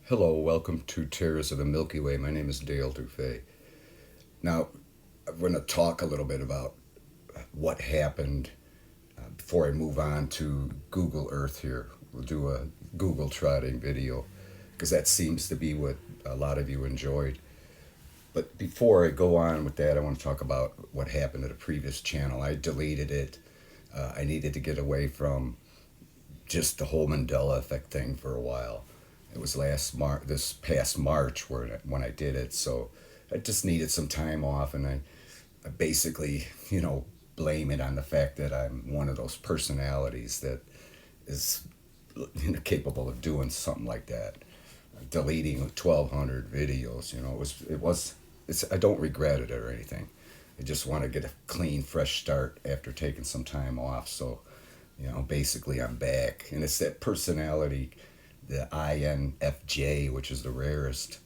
Hello, welcome to Terra's of the Milky Way. My name is Dale DuFay. Now, I'm going to talk a little bit about what happened before I move on to Google Earth here. We'll do a Google trotting video because that seems to be what a lot of you enjoyed. But before I go on with that, I want to talk about what happened at a previous channel. I deleted it. I needed to get away from just the whole Mandela effect thing for a while. It was this past March when I did it, so I just needed some time off, and I basically, blame it on the fact that I'm one of those personalities that is capable of doing something like that, deleting 1,200 videos. I don't regret it or anything. I just want to get a clean, fresh start after taking some time off. So, basically I'm back, and it's that personality, the INFJ, which is the rarest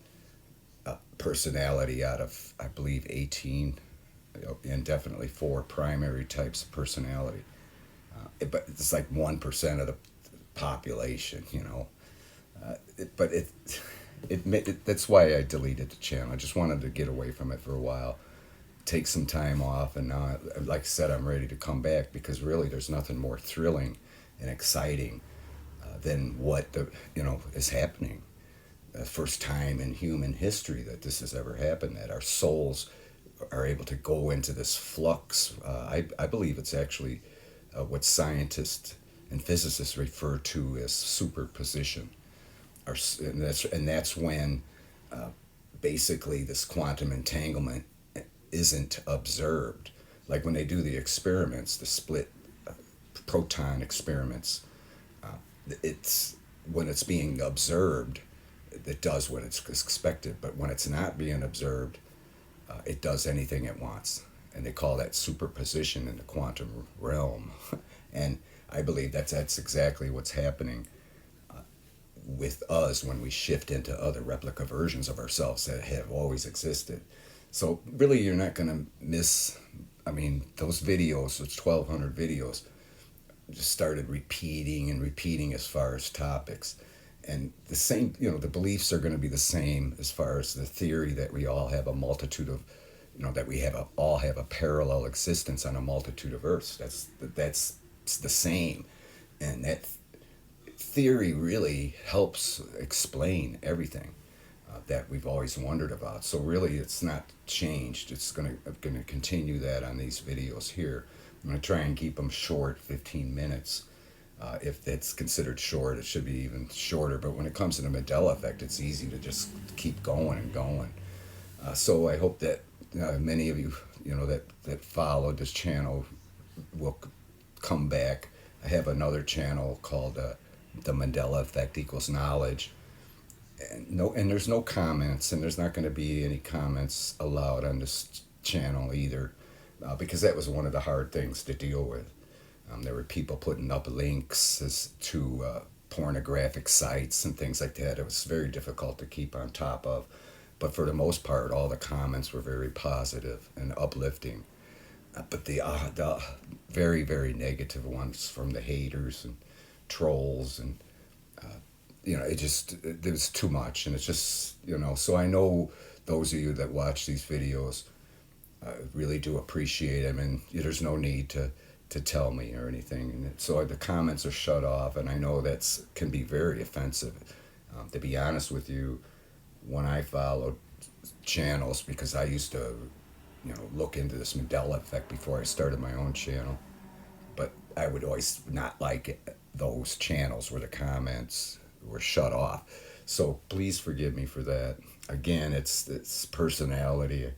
personality out of, I believe, 18, and definitely four primary types of personality. But it's like 1% of the population. But that's why I deleted the channel. I just wanted to get away from it for a while, take some time off, and now, like I said, I'm ready to come back because really there's nothing more thrilling and exciting than what is happening. The first time in human history that this has ever happened, that our souls are able to go into this flux. I believe it's actually what scientists and physicists refer to as superposition. And that's when basically this quantum entanglement isn't observed. Like when they do the experiments, the split proton experiments, it's when it's being observed, it does what it's expected. But when it's not being observed, it does anything it wants, and they call that superposition in the quantum realm. And I believe that's exactly what's happening with us when we shift into other replica versions of ourselves that have always existed. So really, you're not going to miss. I mean, those videos, those 1,200 videos, just started repeating and repeating as far as topics. And the same, the beliefs are going to be the same as far as the theory that we all have a multitude of, that we all have a parallel existence on a multitude of Earths. That's the same. And that theory really helps explain everything that we've always wondered about. So really, it's not changed. It's going to continue that on these videos here. I'm going to try and keep them short, 15 minutes. If that's considered short, it should be even shorter. But when it comes to the Mandela effect, it's easy to just keep going and going. So I hope that many of you, that followed this channel will come back. I have another channel called The Mandela Effect Equals Knowledge. And there's no comments, and there's not going to be any comments allowed on this channel either, because that was one of the hard things to deal with. There were people putting up links to pornographic sites and things like that. It was very difficult to keep on top of. But for the most part, all the comments were very positive and uplifting. But the very, very negative ones from the haters and trolls and it was too much. And it's just, so I know those of you that watch these videos really do appreciate them, and there's no need to tell me or anything. And so the comments are shut off, and I know that's can be very offensive. To be honest with you, when I followed channels, because I used to, look into this Mandela effect before I started my own channel, but I would always not like those channels where the comments were shut off. So please forgive me for that. Again, it's personality.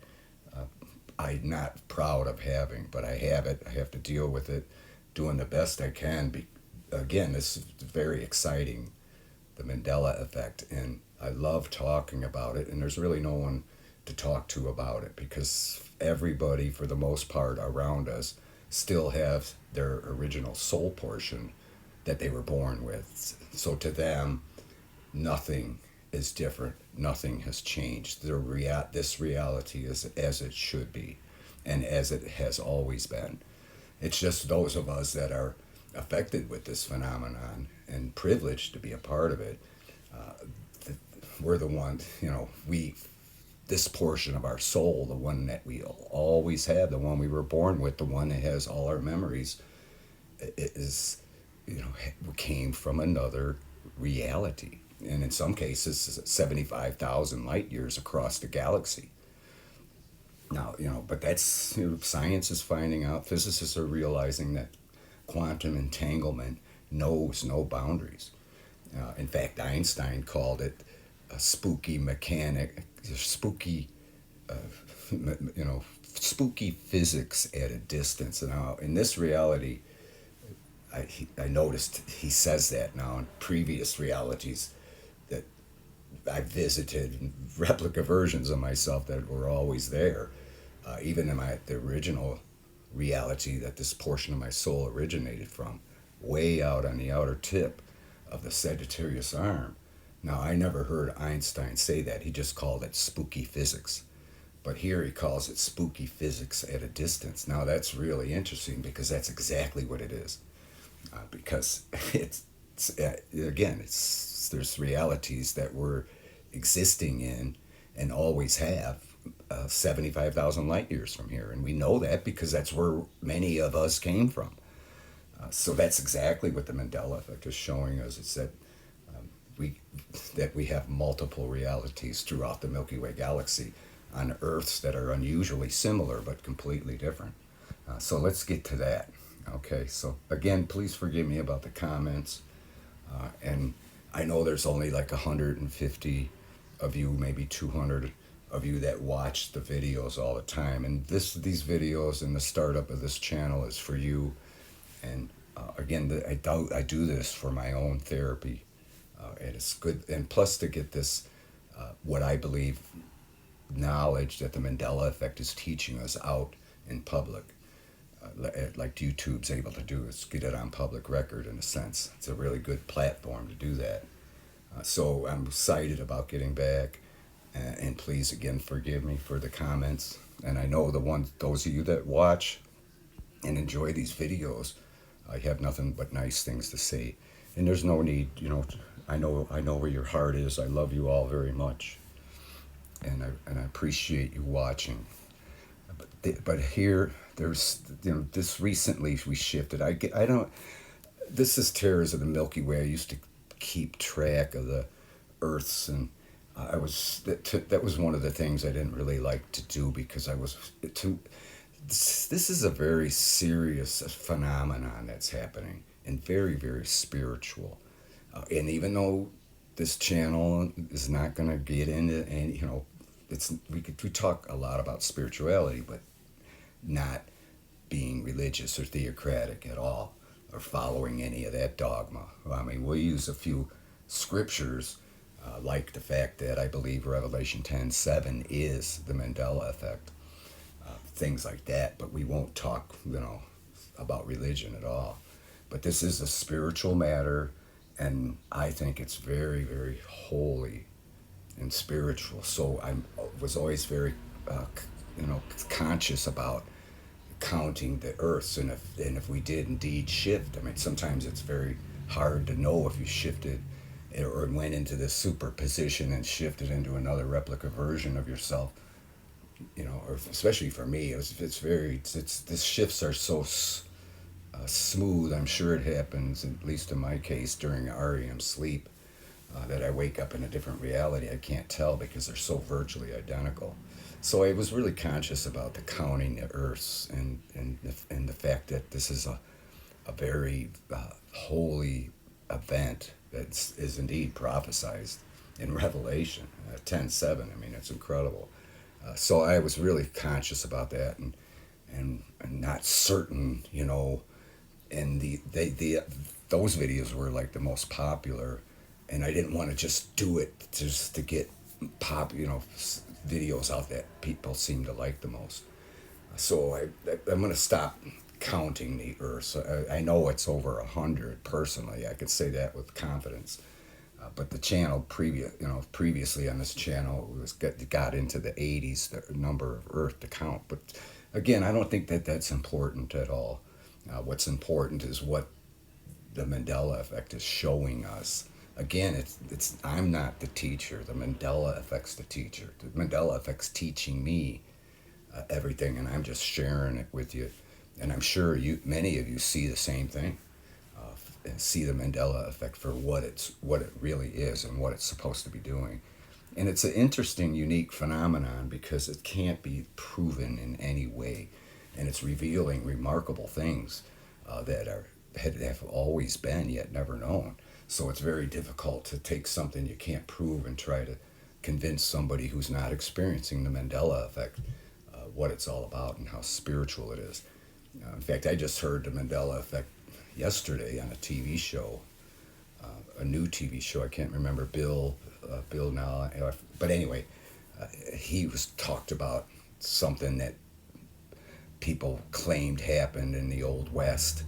I'm not proud of having, but I have it. I have to deal with it, doing the best I can. Again, this is very exciting, the Mandela effect, and I love talking about it, and there's really no one to talk to about it because everybody, for the most part, around us still have their original soul portion that they were born with. So to them, nothing is different. Nothing has changed. This reality is as it should be and as it has always been. It's just those of us that are affected with this phenomenon and privileged to be a part of it. we're the one, this portion of our soul, the one that we always have, the one we were born with, the one that has all our memories, is, came from another reality. And in some cases, 75,000 light years across the galaxy. Now, but that's, science is finding out, physicists are realizing that quantum entanglement knows no boundaries. In fact, Einstein called it a spooky uh, spooky physics at a distance. And now, in this reality, I noticed he says that now in previous realities that I visited, replica versions of myself that were always there, even in the original reality that this portion of my soul originated from, way out on the outer tip of the Sagittarius arm. Now, I never heard Einstein say that. He just called it spooky physics. But here he calls it spooky physics at a distance. Now, that's really interesting because that's exactly what it is. Because there's realities that we're existing in and always have 75,000 light years from here. And we know that because that's where many of us came from. So that's exactly what the Mandela effect is showing us. It's that we have multiple realities throughout the Milky Way galaxy on Earths that are unusually similar but completely different. So let's get to that. Okay, so again, please forgive me about the comments. And I know there's only like 150 of you, maybe 200 of you that watch the videos all the time. And these videos and the startup of this channel is for you. And again, I do this for my own therapy. And it's good. And plus to get this, what I believe, knowledge that the Mandela effect is teaching us out in public. Like YouTube's able to do, is get it on public record in a sense. It's a really good platform to do that. So I'm excited about getting back, and please again forgive me for the comments. And I know those of you that watch and enjoy these videos, I have nothing but nice things to say. And there's no need, I know where your heart is. I love you all very much, and I appreciate you watching. But here, there's, this recently we shifted. I don't, this is Terra's of the Milky Way. I used to keep track of the Earths, and that was one of the things I didn't really like to do because this is a very serious phenomenon that's happening and very, very spiritual. And even though this channel is not going to get into any, we talk a lot about spirituality, but not being religious or theocratic at all, or following any of that dogma. I mean, we'll use a few scriptures, like the fact that I believe Revelation 10:7 is the Mandela effect, things like that, but we won't talk, about religion at all. But this is a spiritual matter, and I think it's very, very holy and spiritual. So I was always very, conscious about counting the Earths, and if we did indeed shift. I mean, sometimes it's very hard to know if you shifted or went into this superposition and shifted into another replica version of yourself. Or especially for me, these shifts are so smooth. I'm sure it happens, at least in my case, during REM sleep, that I wake up in a different reality. I can't tell because they're so virtually identical. So I was really conscious about the counting the Earths and the fact that this is a very holy event that is indeed prophesized in Revelation 10:7. I mean, it's incredible. So I was really conscious about that and not certain, and those videos were like the most popular, and I didn't want to just do it just to get videos out that people seem to like the most. So I'm going to stop counting the Earth. So I know it's over 100 personally. I could say that with confidence. But the channel previously on this channel got into the 80s, the number of Earth to count. But again, I don't think that that's important at all. What's important is what the Mandela effect is showing us, Again, it's I'm not the teacher. The Mandela effect's the teacher. The Mandela effect's teaching me everything, and I'm just sharing it with you. And I'm sure many of you see the same thing, and see the Mandela effect for what it really is and what it's supposed to be doing. And it's an interesting, unique phenomenon because it can't be proven in any way, and it's revealing remarkable things that have always been yet never known. So it's very difficult to take something you can't prove and try to convince somebody who's not experiencing the Mandela effect what it's all about and how spiritual it is. In fact, I just heard the Mandela effect yesterday on a TV show, a new TV show. I can't remember Bill now, but anyway, he was talked about something that people claimed happened in the Old West.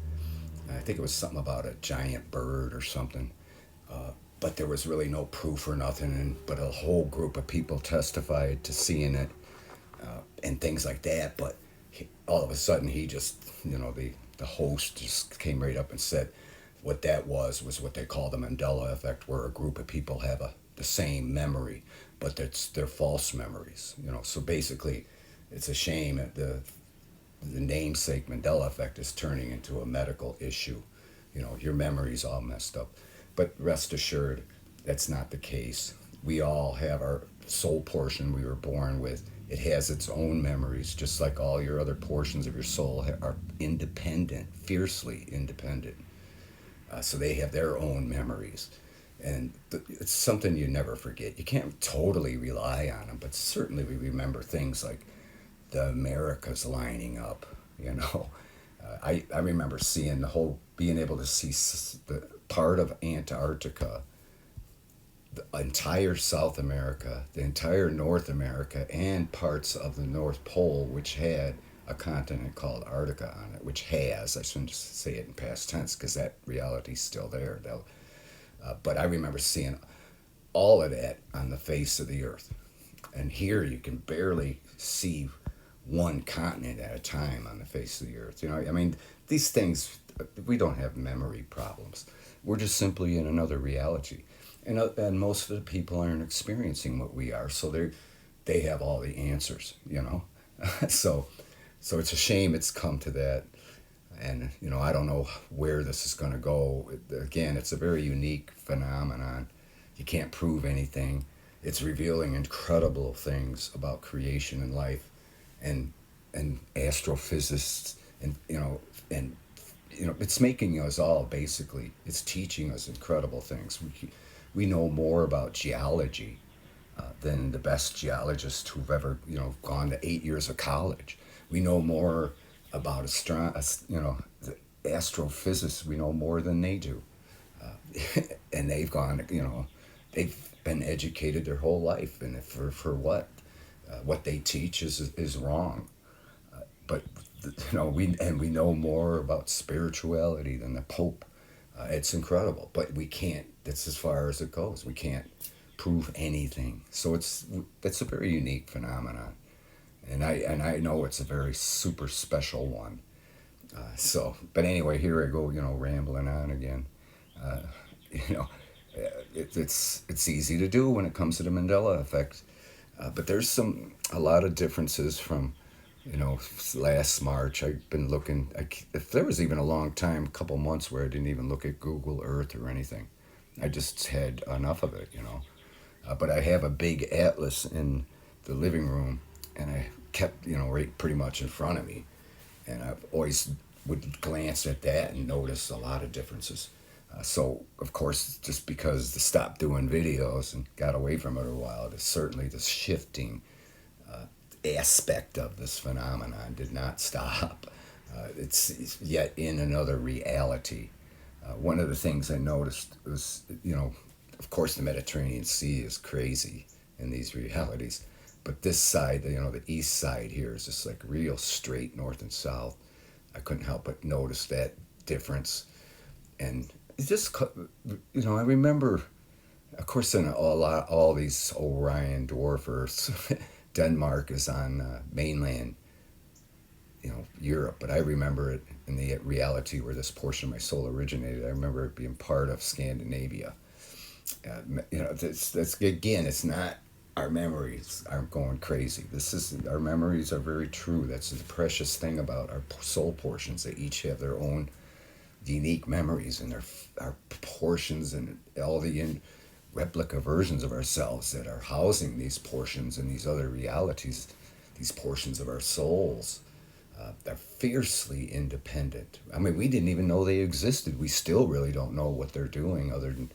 I think it was something about a giant bird or something, but there was really no proof or nothing. But a whole group of people testified to seeing it and things like that. But all of a sudden, he just, the host just came right up and said what that was what they call the Mandela effect, where a group of people have the same memory, but they're false memories. So basically, it's a shame that the namesake Mandela effect is turning into a medical issue. Your memory's all messed up. But rest assured, that's not the case. We all have our soul portion we were born with. It has its own memories, just like all your other portions of your soul are independent, fiercely independent. So they have their own memories. And it's something you never forget. You can't totally rely on them, but certainly we remember things like the Americas lining up, I remember seeing being able to see the part of Antarctica, the entire South America, the entire North America, and parts of the North Pole, which had a continent called Antarctica on it, I shouldn't just say it in past tense because that reality's still there. But I remember seeing all of that on the face of the earth. And here you can barely see one continent at a time on the face of the earth. These things, we don't have memory problems. We're just simply in another reality. And most of the people aren't experiencing what we are, so they have all the answers, so it's a shame it's come to that. And, I don't know where this is going to go. Again, it's a very unique phenomenon. You can't prove anything. It's revealing incredible things about creation and life, and astrophysicists, and it's making us all, basically, it's teaching us incredible things. We know more about geology than the best geologists who've ever gone to 8 years of college. We know more about the astrophysicists. We know more than they do, and they've gone. They've been educated their whole life, and for what they teach is wrong. But we know more about spirituality than the Pope. It's incredible, but we can't. That's as far as it goes. We can't prove anything. So it's a very unique phenomenon, and I know it's a very super special one. But anyway, here I go, rambling on again. Uh, you know, it's easy to do when it comes to the Mandela effect, but there's a lot of differences from last March. I've been looking. If there was even a long time, a couple months where I didn't even look at Google Earth or anything. I just had enough of it, But I have a big atlas in the living room, and I kept, right pretty much in front of me, and I've always would glance at that and notice a lot of differences. So, of course, just because I stopped doing videos and got away from it a while, there's certainly this shifting aspect of this phenomenon did not stop. It's yet in another reality. One of the things I noticed was, of course, the Mediterranean Sea is crazy in these realities, but this side, the east side here is just like real straight north and south. I couldn't help but notice that difference, and it just, I remember, of course, in all these Orion dwarfers. Denmark is on mainland, Europe, but I remember it in the reality where this portion of my soul originated. I remember it being part of Scandinavia, That's again, it's not our memories aren't going crazy. This is our memories are very true. That's the precious thing about our soul portions. They each have their own unique memories and our portions and all the replica versions of ourselves that are housing these portions and these other realities, these portions of our souls. They're fiercely independent. I mean, we didn't even know they existed. We still really don't know what they're doing, other than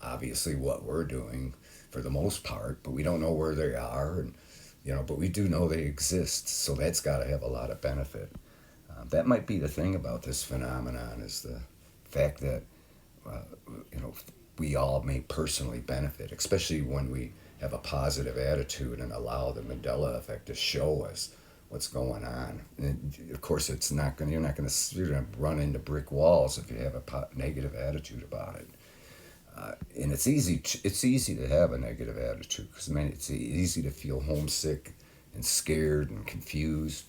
obviously what we're doing for the most part, but we don't know where they are, and but we do know they exist. So that's got to have a lot of benefit. That might be the thing about this phenomenon is the fact that uh, you know we all may personally benefit, especially when we have a positive attitude and allow the Mandela effect to show us what's going on. And of course, it's not going. You're going to run into brick walls if you have a negative attitude about it. And it's easy. It's easy to have a negative attitude because it's easy to feel homesick and scared and confused.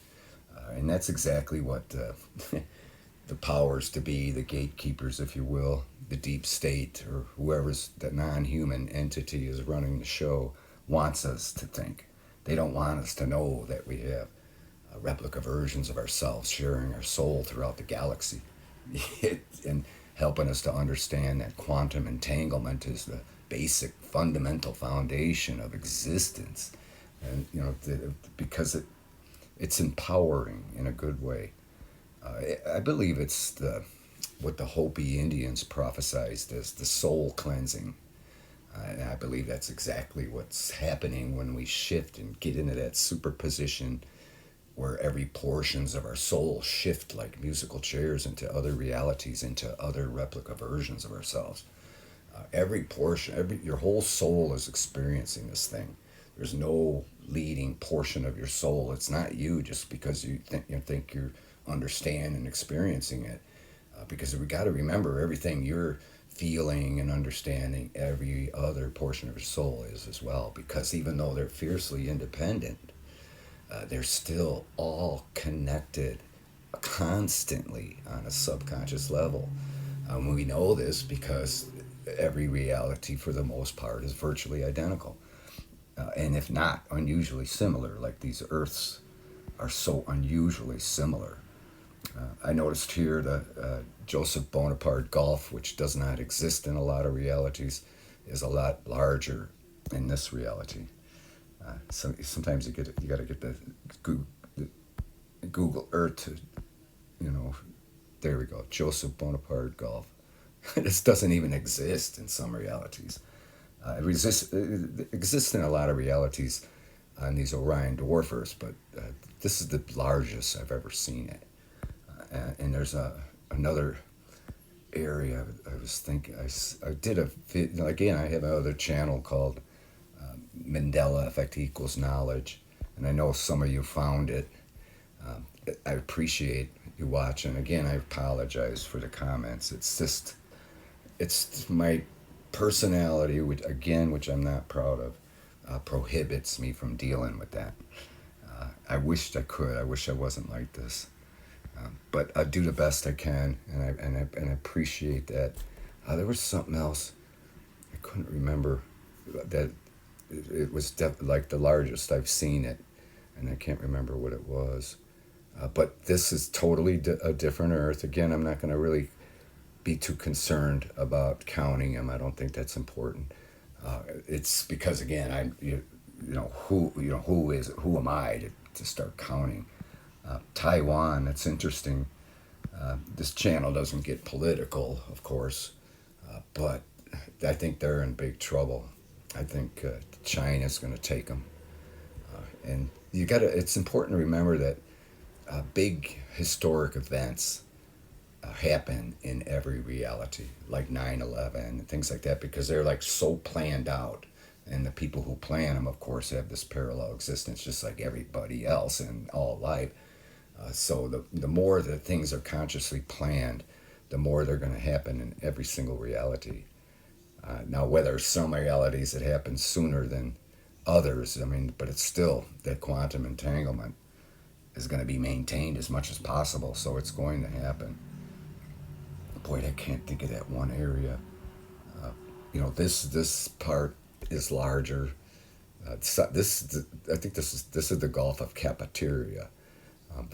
And that's exactly what the powers to be, the gatekeepers, if you will, the deep state, or whoever's the non-human entity is running the show, wants us to think. They don't want us to know that we have replica versions of ourselves sharing our soul throughout the galaxy. And helping us to understand that quantum entanglement is the basic fundamental foundation of existence. And because it's empowering in a good way. I believe it's what the Hopi Indians prophesized as the soul cleansing. And I believe that's exactly what's happening when we shift and get into that superposition where every portions of our soul shift like musical chairs into other realities, into other replica versions of ourselves. Every portion, your whole soul is experiencing this thing. There's no leading portion of your soul. It's not you just because you think you understand and experiencing it. Because we got to remember everything you're feeling and understanding, every other portion of your soul is as well. Because even though they're fiercely independent, they're still all connected constantly on a subconscious level. We know this because every reality, for the most part, is virtually identical. And if not, unusually similar, like these Earths are so unusually similar. I noticed here the Joseph Bonaparte Gulf, which does not exist in a lot of realities, is a lot larger in this reality. So sometimes you got to get the Google Earth to, there we go, Joseph Bonaparte Gulf. This doesn't even exist in some realities. It exists in a lot of realities on these Orion dwarfers, but this is the largest I've ever seen it. And there's another area I was thinking, I did again, I have another channel called Mandela Effect Equals Knowledge, and I know some of you found it. I appreciate you watching. Again, I apologize for the comments. It's my personality, which I'm not proud of, prohibits me from dealing with that. I wished I could. I wish I wasn't like this. But I do the best I can, and I appreciate that. There was something else I couldn't remember that it was like the largest I've seen it, and I can't remember what it was. But this is totally a different Earth. Again, I'm not going to really be too concerned about counting them. I don't think that's important. It's because again, who am I to start counting? Taiwan, it's interesting. This channel doesn't get political, of course, but I think they're in big trouble. I think China's going to take them. And it's important to remember that big historic events happen in every reality, like 9/11 and things like that, because they're like so planned out. And the people who plan them, of course, have this parallel existence, just like everybody else in all life. So the more that things are consciously planned, the more they're going to happen in every single reality. Now, whether some realities it happens sooner than others, but it's still that quantum entanglement is going to be maintained as much as possible, so it's going to happen. Boy, I can't think of that one area. This part is larger. I think this is the Gulf of Cappateria,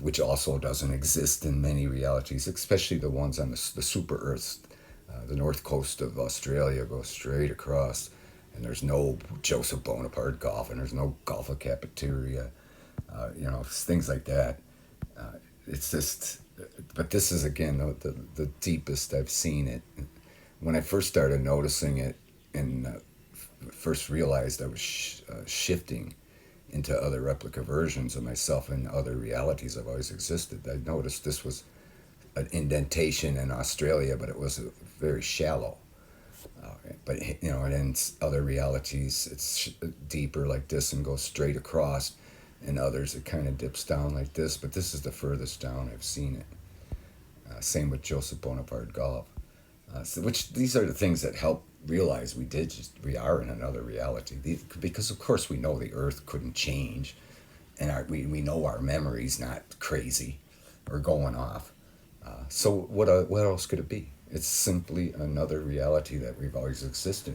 which also doesn't exist in many realities, especially the ones on the super Earths. The north coast of Australia goes straight across, and there's no Joseph Bonaparte Gulf, and there's no Gulf of Cappateria. Things like that. It's just, but this is again the deepest I've seen it. When I first started noticing it, and first realized I was shifting into other replica versions of myself in other realities I've always existed, I noticed this was an indentation in Australia, but it was very shallow. But and in other realities, it's deeper like this and goes straight across. In others, it kind of dips down like this, but this is the furthest down I've seen it. Same with Joseph Bonaparte Gulf. Which these are the things that help realize we are in another reality. Because of course we know the Earth couldn't change, and we know our memory's not crazy or going off. So what else could it be? It's simply another reality that we've always existed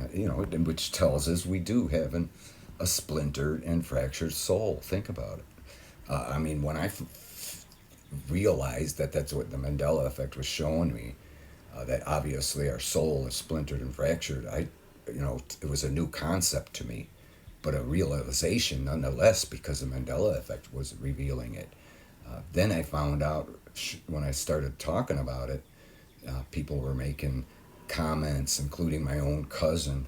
in. Which tells us we do have a splintered and fractured soul. Think about it. When I realized that that's what the Mandela effect was showing me, that obviously our soul is splintered and fractured. It was a new concept to me, but a realization nonetheless, because the Mandela effect was revealing it. Then I found out when I started talking about it, people were making comments, including my own cousin.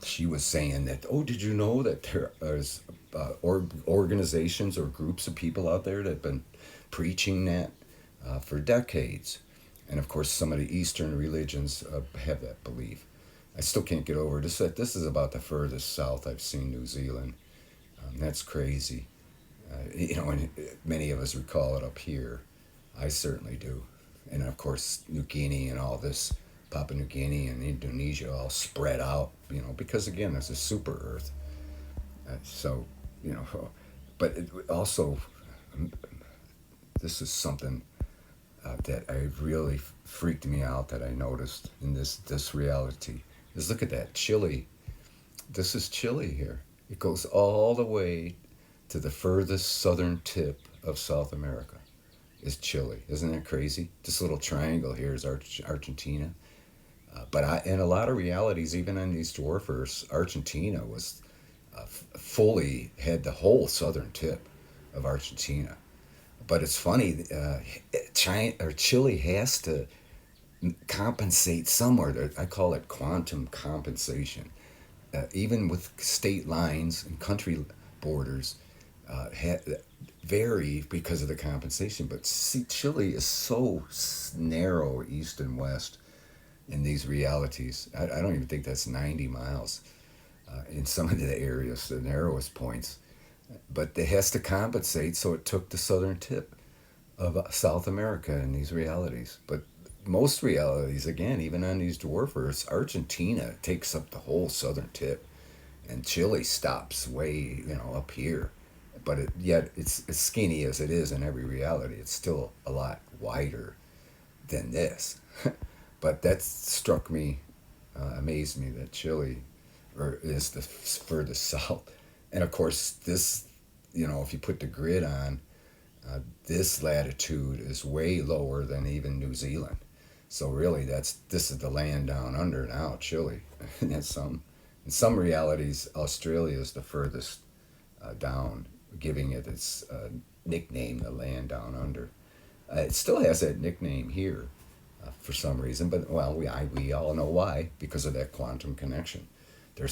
She was saying that, oh, did you know that there's organizations or groups of people out there that have been preaching that for decades? And of course, some of the Eastern religions have that belief. I still can't get over this. This is about the furthest south I've seen New Zealand. That's crazy. And many of us recall it up here. I certainly do. And of course, New Guinea and all this, Papua New Guinea and Indonesia all spread out, because again, there's a super Earth. But also, this is something that really freaked me out that I noticed in this reality. Is look at that, Chile. This is Chile here. It goes all the way to the furthest southern tip of South America is Chile. Isn't that crazy? This little triangle here is Argentina. But in a lot of realities, even on these dwarf Earths, Argentina was fully had the whole southern tip of Argentina. But it's funny, Chile has to compensate somewhere. I call it quantum compensation. Even with state lines and country borders, vary because of the compensation. But see, Chile is so narrow east and west in these realities. I don't even think that's 90 miles in some of the areas, the narrowest points. But it has to compensate, so it took the southern tip of South America in these realities. But most realities, again, even on these dwarf Earths, Argentina takes up the whole southern tip, and Chile stops way, up here. But yet it's as skinny as it is in every reality. It's still a lot wider than this. But that struck me, amazed me that Chile is the furthest south. And of course, this, if you put the grid on, this latitude is way lower than even New Zealand. So really, this is the land down under now, Chile. And in some realities, Australia is the furthest down, giving it its nickname, the land down under. It still has that nickname here for some reason, but we all know why, because of that quantum connection. They're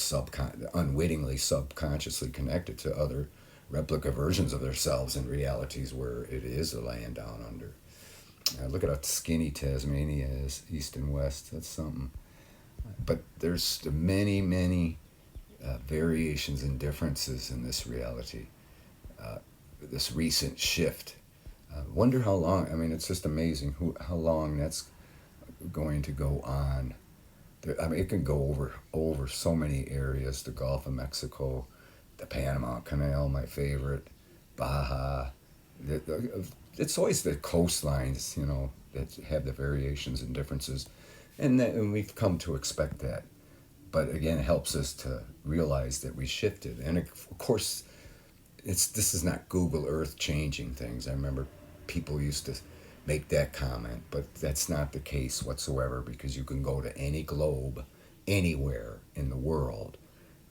unwittingly, subconsciously connected to other replica versions of themselves in realities where it is a land down under. Look at how skinny Tasmania is, east and west. That's something. But there's many, many variations and differences in this reality. This recent shift. Wonder how long. It's just amazing how long that's going to go on. It can go over so many areas. The Gulf of Mexico, the Panama Canal, my favorite, Baja. It's always the coastlines, that have the variations and differences. And we've come to expect that. But again, it helps us to realize that we shifted. And of course, this is not Google Earth changing things. I remember people used to make that comment, but that's not the case whatsoever, because you can go to any globe anywhere in the world,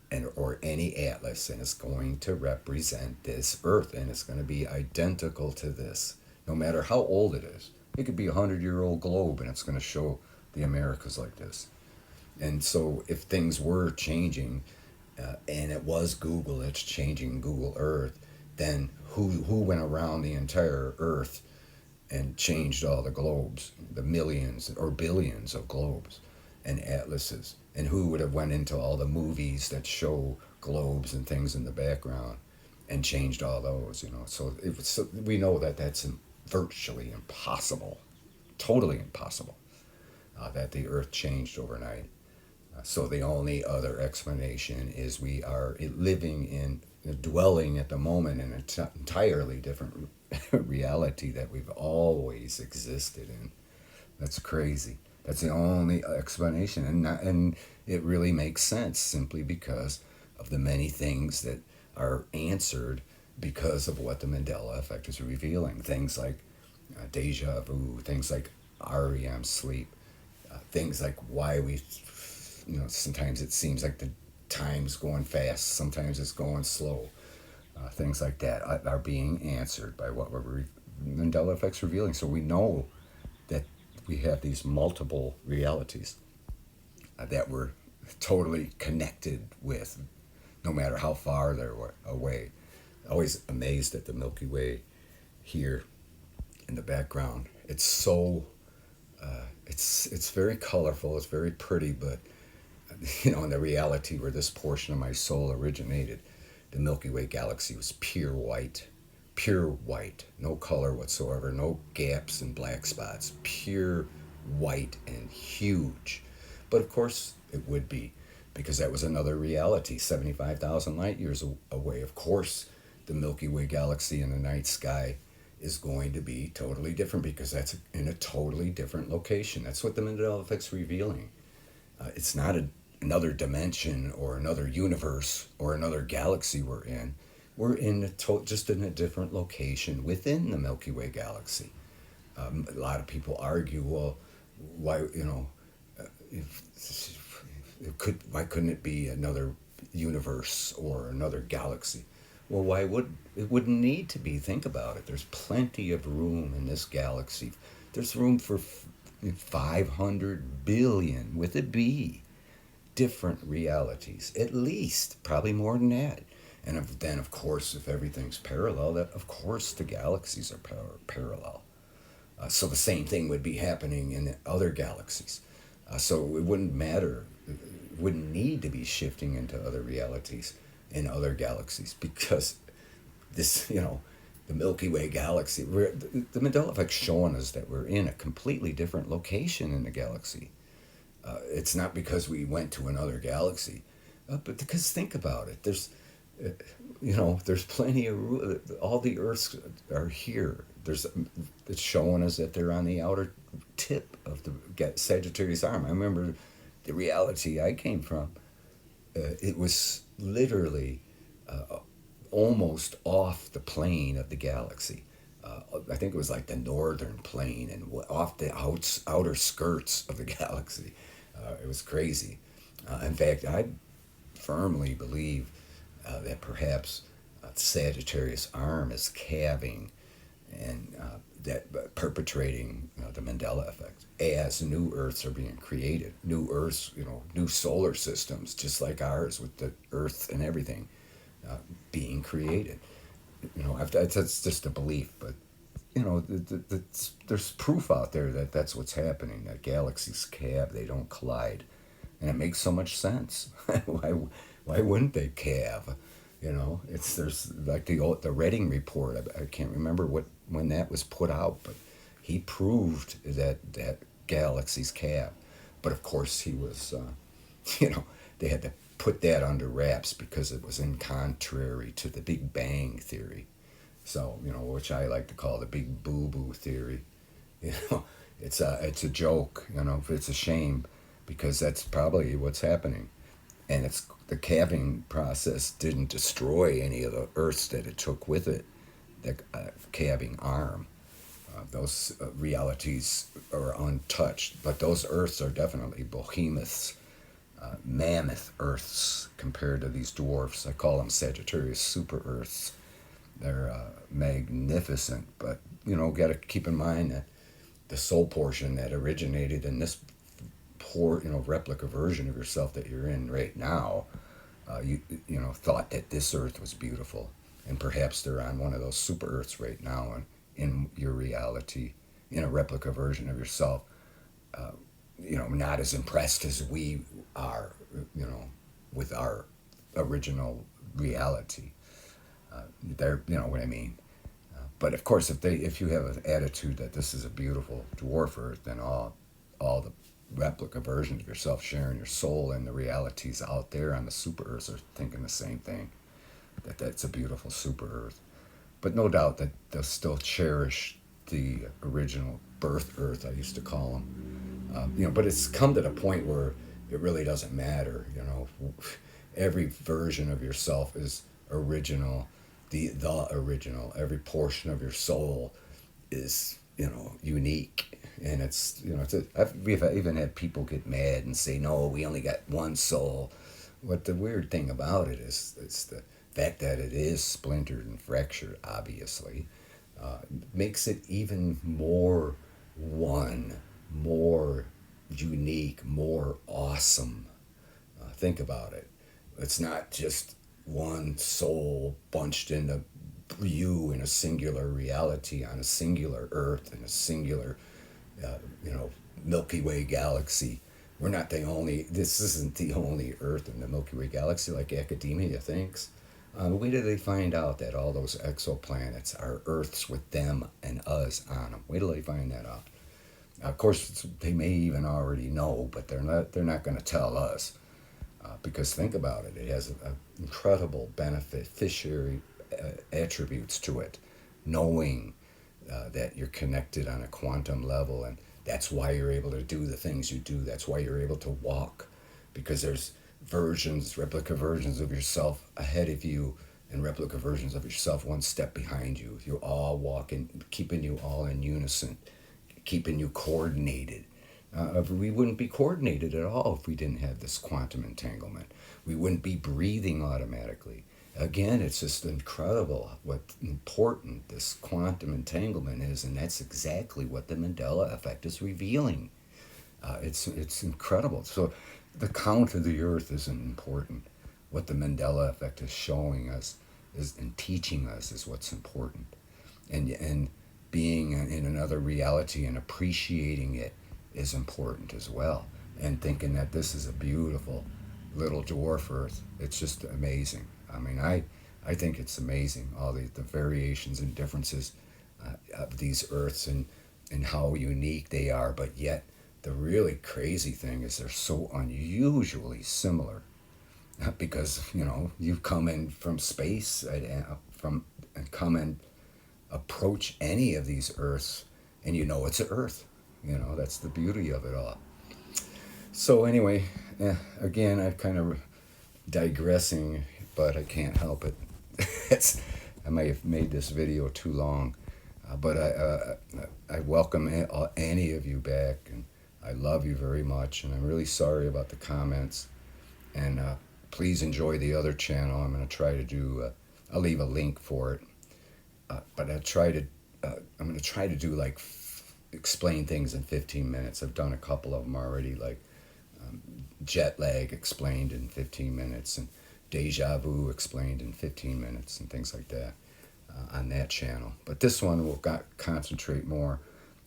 and or any atlas, and it's going to represent this Earth, and it's going to be identical to this, no matter how old it is. It could be 100-year-old globe, and it's going to show the Americas like this. And so, if things were changing, and it was Google that's changing Google Earth, then who went around the entire Earth and changed all the globes, the millions or billions of globes and atlases, and who would have went into all the movies that show globes and things in the background and changed all those, so we know that that's virtually impossible, totally impossible, that the Earth changed overnight. So the only other explanation is we are living in, dwelling at the moment in an entirely different reality that we've always existed in. That's crazy. That's the only explanation, and it really makes sense simply because of the many things that are answered because of what the Mandela effect is revealing. Things like deja vu, things like REM sleep, things like why we, sometimes it seems like the time's going fast, sometimes it's going slow. Things like that are being answered by what Mandela effect's revealing. So we know that we have these multiple realities that we're totally connected with, no matter how far they're away. Always amazed at the Milky Way here in the background. It's so it's very colorful. It's very pretty, but in the reality where this portion of my soul originated, the Milky Way galaxy was pure white, no color whatsoever, no gaps and black spots, pure white and huge. But of course, it would be, because that was another reality, 75,000 light years away. Of course, the Milky Way galaxy in the night sky is going to be totally different, because that's in a totally different location. That's what the Mandela effect's revealing. It's not another dimension or another universe or another galaxy we're in. We're just in a different location within the Milky Way galaxy. A lot of people argue, well, why why couldn't it be another universe or another galaxy? Well, it wouldn't need to be. Think about it. There's plenty of room in this galaxy. There's room for 500 billion with a B different realities, at least, probably more than that. And then, of course, if everything's parallel, that of course the galaxies are parallel. So the same thing would be happening in the other galaxies. So it wouldn't matter. It wouldn't need to be shifting into other realities in other galaxies, because this, the Milky Way galaxy, the Mandela effect showing us that we're in a completely different location in the galaxy. It's not because we went to another galaxy, but because think about it. There's plenty of all the Earths are here. It's showing us that they're on the outer tip of the Sagittarius arm. I remember the reality I came from. It was literally almost off the plane of the galaxy. I think it was like the northern plane and off the outer skirts of the galaxy. It was crazy. In fact, I firmly believe that perhaps Sagittarius arm is calving and that perpetrating the Mandela effect as new Earths are being created. New Earths, new solar systems, just like ours, with the Earth and everything being created. That's just a belief, but there's proof out there that that's what's happening. That galaxies calve, they don't collide, and it makes so much sense. Why wouldn't they calve? There's like the Redding report. I can't remember when that was put out, but he proved that galaxies calve. But of course, he was, they had to put that under wraps because it was in contrary to the Big Bang theory. So, which I like to call the big boo-boo theory. It's a joke, you know. It's a shame because that's probably what's happening, and it's the calving process didn't destroy any of the earths that it took with it. The calving arm, those realities are untouched, but those earths are definitely behemoths, mammoth earths compared to these dwarfs. I call them Sagittarius super earths. They're magnificent, but you know, got to keep in mind that the soul portion that originated in this poor, you know, replica version of yourself that you're in right now, you know, thought that this earth was beautiful, and perhaps they're on one of those super earths right now, and in your reality, in a replica version of yourself, you know, not as impressed as we are, you know, with our original reality. There, you know what I mean. But of course, if you have an attitude that this is a beautiful dwarf earth, then all the replica versions of yourself sharing your soul and the realities out there on the super earths are thinking the same thing, that that's a beautiful super earth. But no doubt that they'll still cherish the original birth earth, I used to call them. You know, but it's come to the point where it really doesn't matter. You know, every version of yourself is original, the original. Every portion of your soul is, you know, unique, and it's, you know, we've even had people get mad and say, no, we only got one soul. What the weird thing about it is, it's the fact that it is splintered and fractured, obviously, makes it even more one, more unique, more awesome. Think about it. It's not just one soul bunched into you in a singular reality on a singular earth in a singular, you know, Milky Way galaxy. We're not the only, this isn't the only earth in the Milky Way galaxy like academia thinks. Where did they find out that all those exoplanets are Earths with them and us on them? Wait till they find that out. Of course, they may even already know, but they're not. They're not going to tell us, because think about it. It has an incredible beneficiary attributes to it, knowing that you're connected on a quantum level, and that's why you're able to do the things you do. That's why you're able to walk, because there's versions, replica versions of yourself ahead of you, and replica versions of yourself one step behind you. You're all walking, keeping you all in unison, keeping you coordinated. We wouldn't be coordinated at all if we didn't have this quantum entanglement. We wouldn't be breathing automatically. Again, it's just incredible what important this quantum entanglement is, and that's exactly what the Mandela effect is revealing. It's incredible. So the count of the earth isn't important. What the Mandela effect is showing us is, and teaching us, is what's important. And being in another reality and appreciating it is important as well. And thinking that this is a beautiful little dwarf earth, it's just amazing. I mean, I think it's amazing, all the variations and differences of these earths, and how unique they are, but yet the really crazy thing is they're so unusually similar, because, you know, you come in from space, and come and approach any of these earths, and you know it's an earth. You know, that's the beauty of it all. So anyway, again, I'm kind of digressing, but I can't help it. it's, I may have made this video too long, but I welcome any of you back, and I love you very much, and I'm really sorry about the comments. And please enjoy the other channel. I'm going to try to do, I'll leave a link for it. But I'm going to try to do like explain things in 15 minutes. I've done a couple of them already, like jet lag explained in 15 minutes, and deja vu explained in 15 minutes, and things like that on that channel. But this one will concentrate more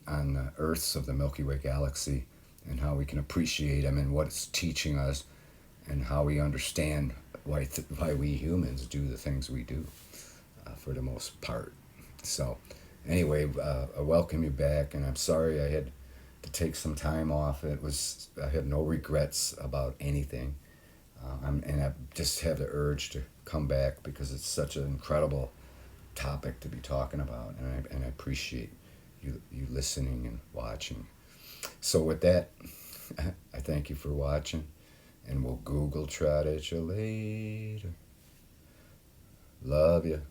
on the Earths of the Milky Way galaxy, and how we can appreciate them, and what it's teaching us, and how we understand why we humans do the things we do, for the most part. So anyway, I welcome you back, and I'm sorry I had to take some time off. I have no regrets about anything, and I just have the urge to come back because it's such an incredible topic to be talking about, and I appreciate you listening and watching. So with that, I thank you for watching, and we'll Google try it you later. Love you.